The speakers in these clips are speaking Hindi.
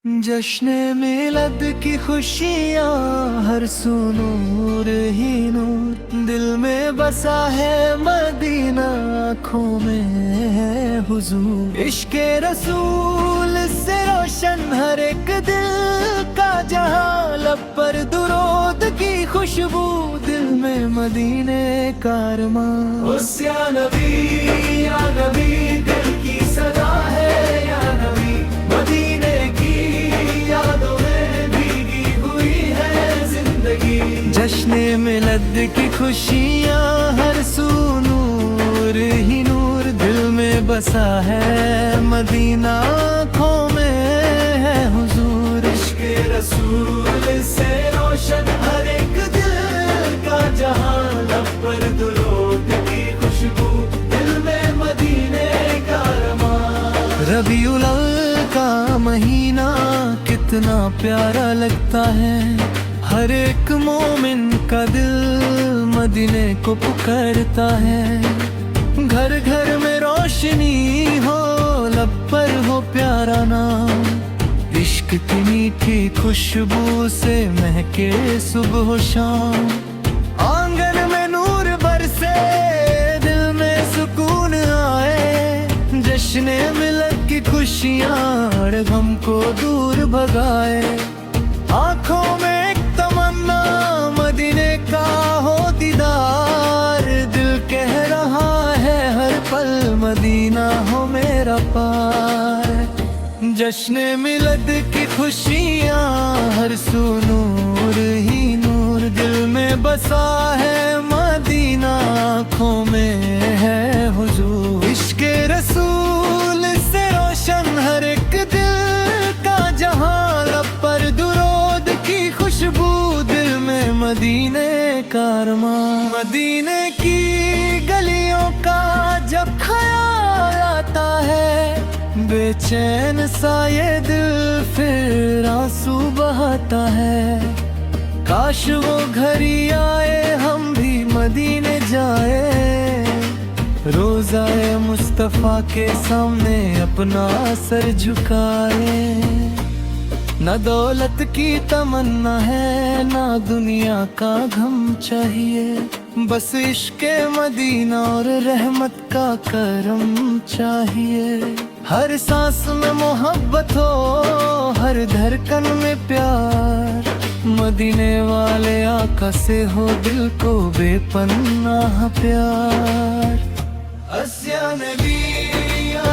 जश्न मिलद की खुशियाँ हर सू नूर ही नूर, दिल में बसा है मदीना, आँखों में है हुजूर। इश्क़े रसूल से रोशन हर एक दिल का जहां, लब पर दुरूद की खुशबू, दिल में मदीने का अरमान। या नबी दिल की सदा है, या नबी मदीने की यादों में भीगी हुई है जिंदगी। जश्न मिलद की खुशियाँ हर सू नूर ही नूर, दिल में बसा है मदीना, आँखों में है हुजूर। इश्क़े रसूल से रोशन हर एक दिल का जहां, लब पर दुरूद की खुशबू, दिल में मदीने का अरमान। रबीउल अव्वल का महीना कितना प्यारा लगता है, हर एक मोमिन का दिल मदीने को पुकारता है। घर घर में रोशनी हो, लब पर हो प्यारा नाम, इश्क की मीठी खुशबू से महके सुबह शाम। आंगन में नूर बरसे, दिल में सुकून आए, जश्न मिलद की खुशियाँ गम को दूर भगाए। आँखों में एक तमन्ना मदीने का हो दीदार, दिल कह रहा है हर पल मदीना हो मेरा पार। जश्न मिलद की खुशियाँ हर सू नूर ही नूर, दिल में बसा है मदीना, आँखों में है हुजूर। इश्क़े रसूल से रोशन हर एक दिल का जहां, लब पर दुरूद की खुशबू, दिल में मदीने का अरमान। मदीने की गलियों का जब ख्याल आता है, बेचैन सा ये दिल फिर आंसू बहाता है। काश वो घड़ी आए हम भी मदीने जाए, रोज़ाए मुस्तफ़ा के सामने अपना सर झुकाए। न दौलत की तमन्ना है, ना दुनिया का गम चाहिए, बस इश्क़े मदीना और रहमत का करम चाहिए। हर सांस में मोहब्बत हो, हर धड़कन में प्यार, मदीने वाले आका से हो दिल को बेपनाह प्यार। या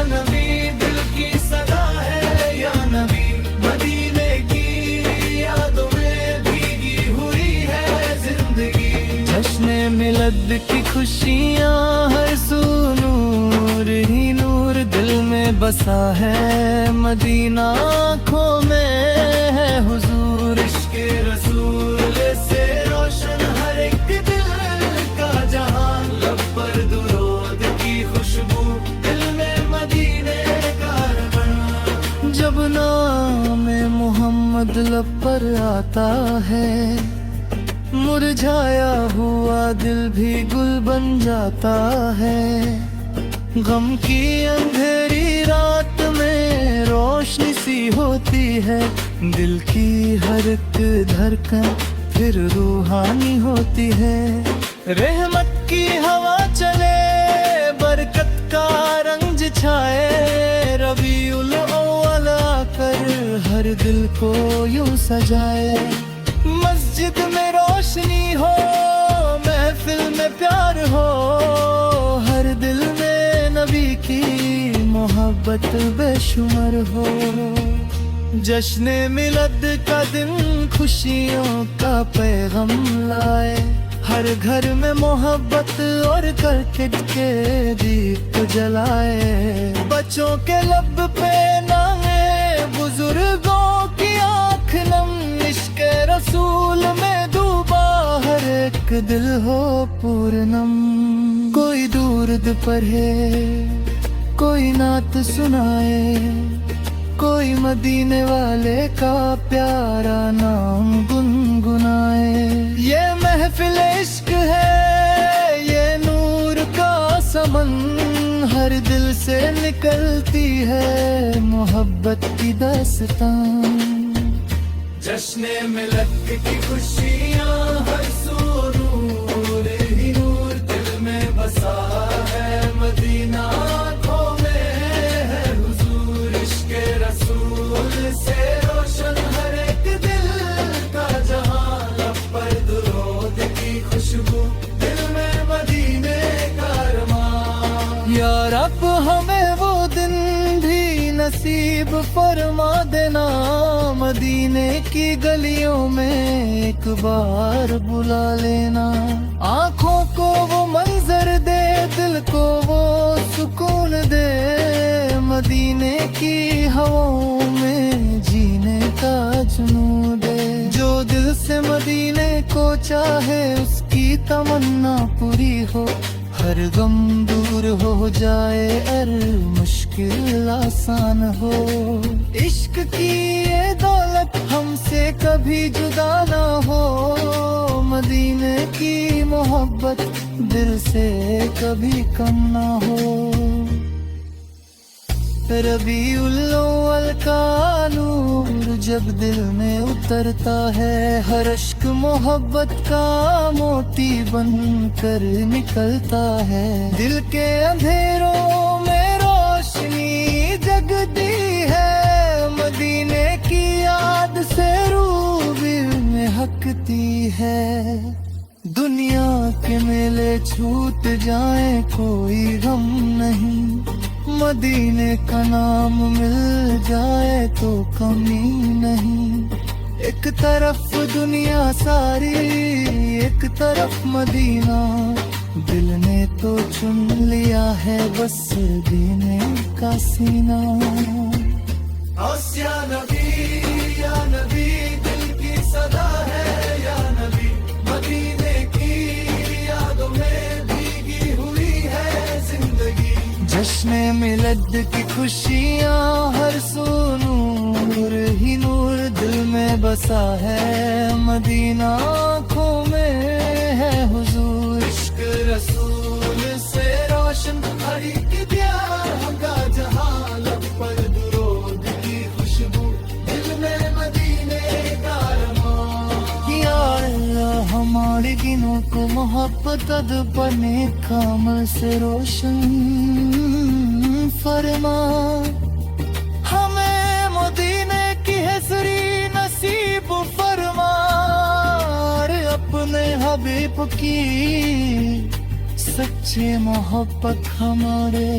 नबी दिल की सदा है, या नबी मदीने की यादों में भीगी हुई है जिंदगी। जश्न मिलद की खुशियाँ हर सू नूर ही नूर, दिल में बसा है मदीना, आँखों में है हुजूर। इश्क़े रसूल से रोशन हर एक दिल का जहां, लब पर दुरूद की खुशबू, दिल में मदीने का अरमान। जब नाम मोहम्मद लब पर आता है, मुरझाया हुआ दिल भी गुल बन जाता है। गम की अंधेरी रात में रोशनी सी होती है, दिल की हर एक धड़कन फिर रूहानी होती है। रहमत की हवा चले, बरकत का रंग छाए, रबीउल अव्वल आकर हर दिल को यूं सजाए। मस्जिद में रोशनी हो, महफिल में प्यार हो, हर दिल में नबी की मोहब्बत बेशुमार हो। जश्न मिलद का दिन खुशियों का पैगाम लाए, हर घर में मोहब्बत और करकट के दीप जलाए। बच्चों के लब पे नामे, बुजुर्गों की आँख नम, इश्क़े रसूल में डूबा हर एक दिल हो पूरनम। कोई दूरद पढ़े, कोई नात सुनाए, कोई मदीने वाले का प्यारा नाम गुनगुनाए। ये महफिल इश्क है, ये नूर का समन, हर दिल से निकलती है मोहब्बत की दास्तां। जश्न मिलत की खुशियाँ हर सू नूर ही नूर, दिल में बसा है मदीना, आँखों में है हुजूर। इश्क रसूल से रोशन हर एक दिल का जहां, लब पर दुरूद की खुशबू, दिल में मदीने का अरमान। या रब हमें वो दिन भी नसीब फरमा देना, मदीने की गलियों में एक बार बुला लेना। आँखों को वो मंजर दे, दिल को वो सुकून दे, मदीने की हवाओं में जीने का जुनून दे। जो दिल से मदीने को चाहे उसकी तमन्ना पूरी हो, हर गम दूर हो जाए और मुश्किल आसान हो। इश्क की ये दौलत हमसे कभी जुदा ना हो, मदीने की मोहब्बत दिल से कभी कम ना हो। रबीउल अव्वल का नूर जब दिल में उतरता है, हर अश्क मोहब्बत का मोती बन कर निकलता है। दिल के अंधेरों में रोशनी जगती है, मदीने की याद से रूह भी महकती है। दुनिया के मेले छूट जाए कोई गम नहीं, मदीने का नाम मिल जाए तो कमी नहीं। एक तरफ दुनिया सारी, एक तरफ मदीना, दिल ने तो चुन लिया है बस दीने का सीना। या नबी दिल की सदा है, या नबी मदीने की यादों में भीगी हुई है जिंदगी। जश्न मिलद की खुशियाँ हर सू नूर ही नूर, दिल में बसा है मदीना, आँखों में है हुजूर। इश्क रसूल से रोशन हर एक प्यार का जहां, लब पर दुरूद की खुशबू, दिल में मदीने का अरमान। या अल्लाह हमारे दिनों को मोहब्बत बने कामल से रोशन फरमा। हमें मदीने की हज़री नसीब फरमा, अपने हबीब की सच्ची मोहब्बत हमारे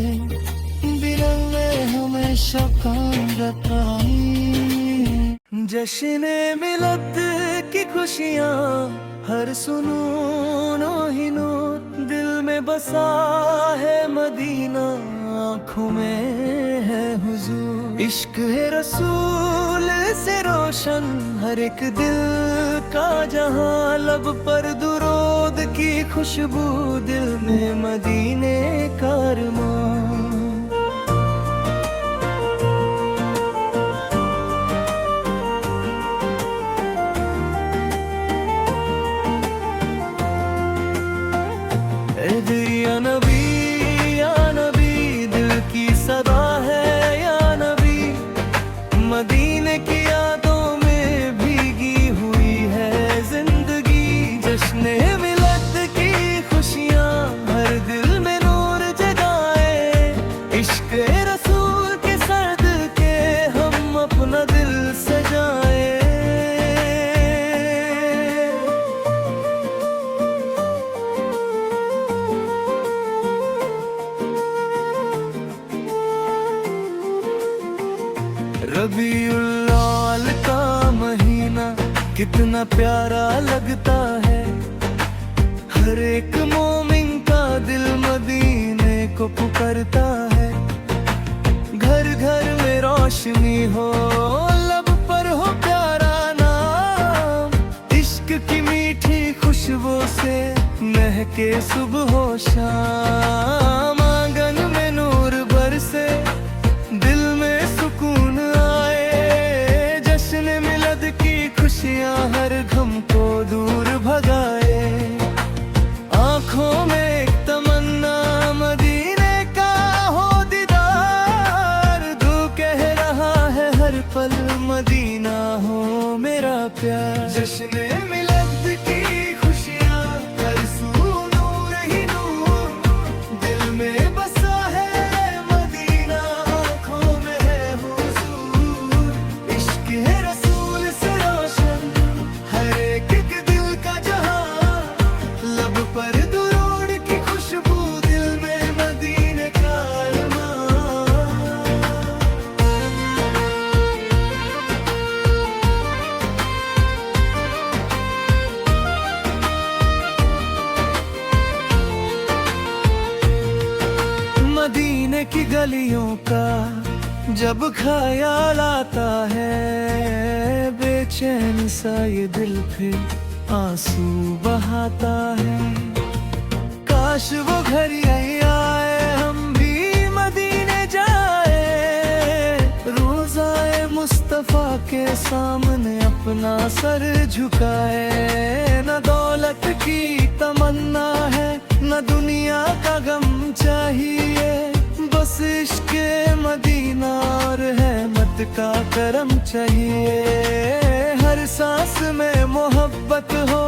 दिल में हमेशा कायम रखाई। जश्न मिलत की खुशियाँ हर सुनून ही नूर, दिल में बसा है मदीना, आँखों में है हुजूर। इश्क है रसूल से रोशन हर एक दिल का जहां, लब पर दुरूद की खुशबू, दिल में मदीने का अरमान। या नबी दिल की सदा है, या नबी मदीने की यादों में भीगी हुई है जिंदगी। जश्न मिलत की खुशियाँ हर दिल में नूर जगाए, इश्क रसूल के सर्द के हम अपना दिल सजाए। रबीउल अव्वल का महीना कितना प्यारा लगता है, हर एक मोमिन का दिल मदीने को पुकारता है। घर घर में रोशनी हो, लब पर हो प्यारा नाम, इश्क की मीठी खुशबू से महके सुबह हो शाम। आंगन में नूर बरसे, दिल में सुकून आए, जश्न मिलद की खुशियाँ हर गम को दूर भगाए। आँखों में एक तमन्ना मदीने का हो दीदार, तू कह रहा है हर पल मदीना हो मेरा प्यार। जश्न मिलद की खुशियाँ हर सू नूर ही नूर, दिल में बसा है मदीना, आँखों में है हुजूर। इश्क है रसूल से रोशन हर एक दिल का जहां, लब पर दुरूद की खुशबू, दिल में मदीने का अरमान। मदीने की गलियों का जब ख्याल आता है, बेचैन सा ये दिल फिर आंसू बहाता है। काश वो घर यही आए, हम भी मदीने जाए, रोज़ाए मुस्तफा के सामने अपना सर झुकाए। न दौलत की तमन्ना है, न दुनिया का गम चाहिए, बस इश्क मदीना और रहमत का करम चाहिए। हर सांस में मोहब्बत हो,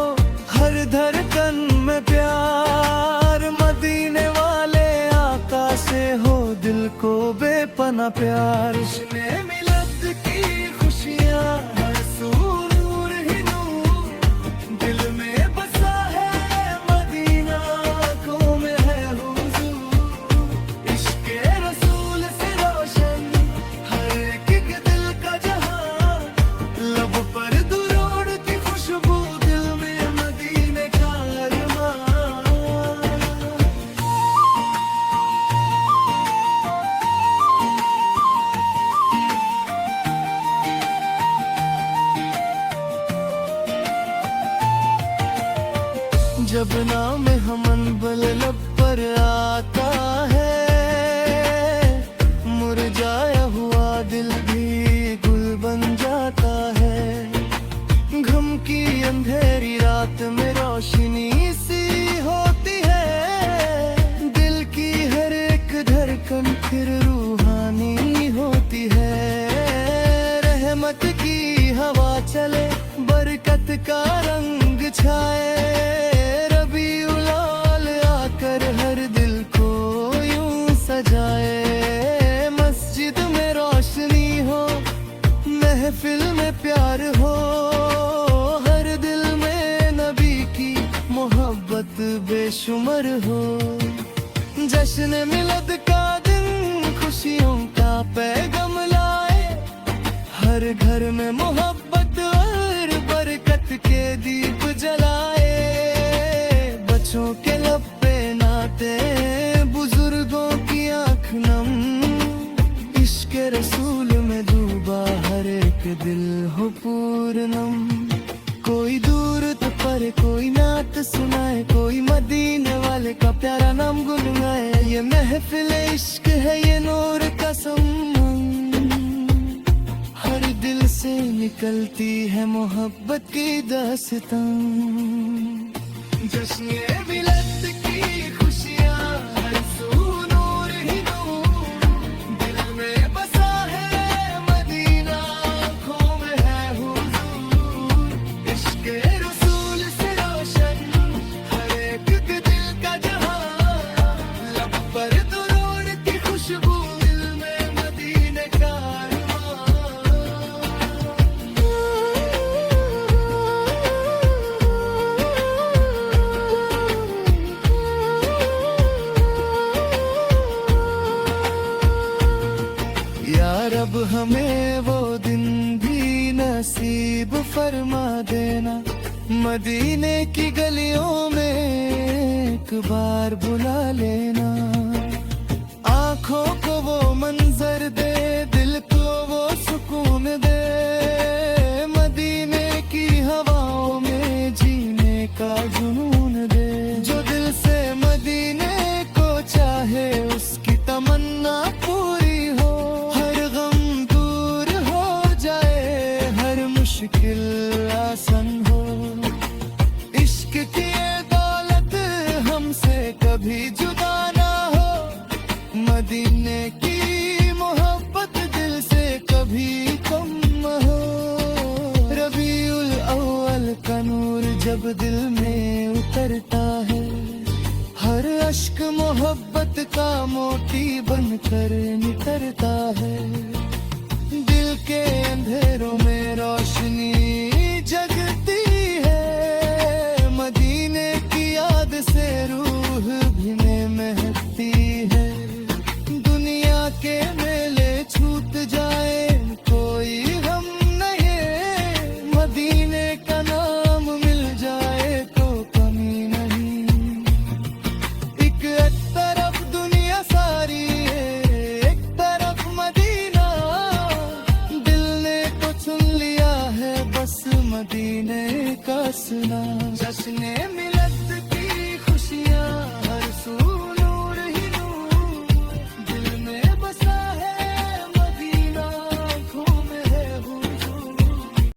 हर धड़कन में प्यार, मदीने वाले आका से हो दिल को बेपना प्यार। जश्न मिलद की खुशियाँ हर सू नूर ही नूर, दिल में बसा है मदीना, आँखों में है हुजूर। इश्क रसूल से रोशन हर एक दिल का जहां, लब पर दुरूद की खुशबू, दिल में मदीने का अरमान। जब नाम हमन लब पर आता है, मुरझाया हुआ दिल भी गुल बन जाता है। घम की अंधेरी रात में रोशनी सी होती है, दिल की हर एक धड़कन फिर रूहानी होती है। रहमत की हवा चले, बरकत का रंग छाए, रबीउल अव्वल आकर हर दिल को यूं सजाए। मस्जिद में रोशनी हो, महफिल में प्यार हो, हर दिल में नबी की मोहब्बत बेशुमार हो। जश्न मिलद का दिन खुशियों का पैगाम लाए, हर घर में मोहब्बत और बरकत के दीप जलाए। बच्चों के लब पे नाते, बुजुर्गों की आँख नम, इश्क रसूल में डूबा हर एक दिल हो पूर्णम। कोई दूर तो पर कोई नात सुनाए, कोई मदीने वाले का प्यारा नाम गुनगुनाए। ये महफिल इश्क है, ये नूर का सम्मान, हर दिल से निकलती है मोहब्बत की दास्तां। जश्न मिलद की खुशियाँ हर सू नूर ही नूर, दिल में बसा है मदीना, आँखों में है हुजूर। इश्क रसूल से रोशन हर एक दिल का जहां, लब पर दुरूद की खुशबू, दिल में मदीने का अरमान। या रब हमें वो दिन भी नसीब फरमा देना, मदीने की गलियों में एक बार बुला लेना। आँखों को वो मंजर दे, दिल को वो सुकून दे, मदीने की हवाओं में जीने का जुनून दे। जो दिल से मदीने को चाहे, उसकी तमन्ना पूरी हो, हर गम दूर हो जाए, हर मुश्किल आसान हो। इश्क की ये दौलत हमसे कभी जुदा ना हो, मदीने की मोहब्बत दिल से कभी कम हो। रबीउल जब दिल में उतरता है, हर अश्क मोहब्बत का मोती बनकर निकलता है। दिल के अंधेरों में रोशनी जगती है, मदीने की याद से रूह भी में महकती है। दुनिया के मेले छूट जाए कोई गम नहीं, मदीने का नाम मिल जाए तो कमी नहीं। एक तरफ दुनिया सारी है, एक तरफ मदीना, दिल ने तो चुन लिया है बस मदीने का सुना। जश्ने मिलत की खुशियाँ हर सू